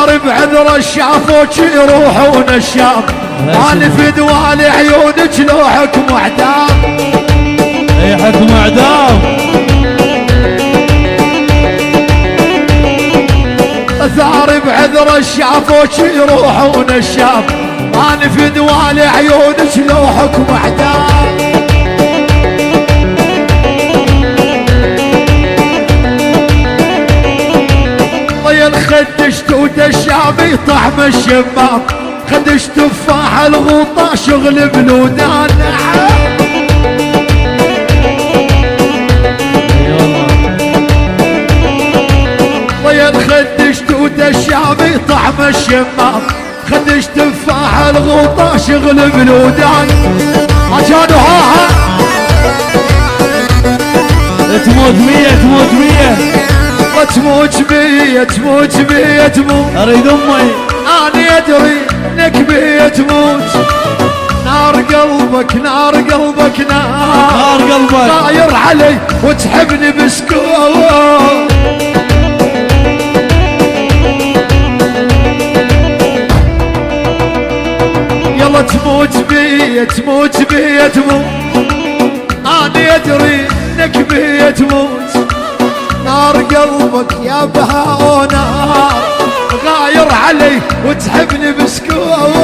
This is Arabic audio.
ثار بعذر الشافوك يروحون الشام، انا في دوالي عيونك لو حكم اعدام. اي حكم اعدام. ثار بعذر الشافوك يروحون الشام، انا في دوالي عيونك لو حكم اعدام. طيل خدش توت الشامي طعم الشمام، خدش تفاح الغوطة شغل بلودان. طيل خدش توت الشامي طعم الشمام، خدش تفاح الغوطة شغل بلودان. عشان ها تموت مية تموت مية تموت بي تموت بي تموت. اريد امي انا ادري انك بي تموت. نار قلبك نار قلبك نار قلبك طاير علي وتحبني بسكوت. يلا تموت بي تموت بي تموت. انا ادري انك بي تموت. نار قلبك يا بهاء نار غاير علي وتحبني بسكوت.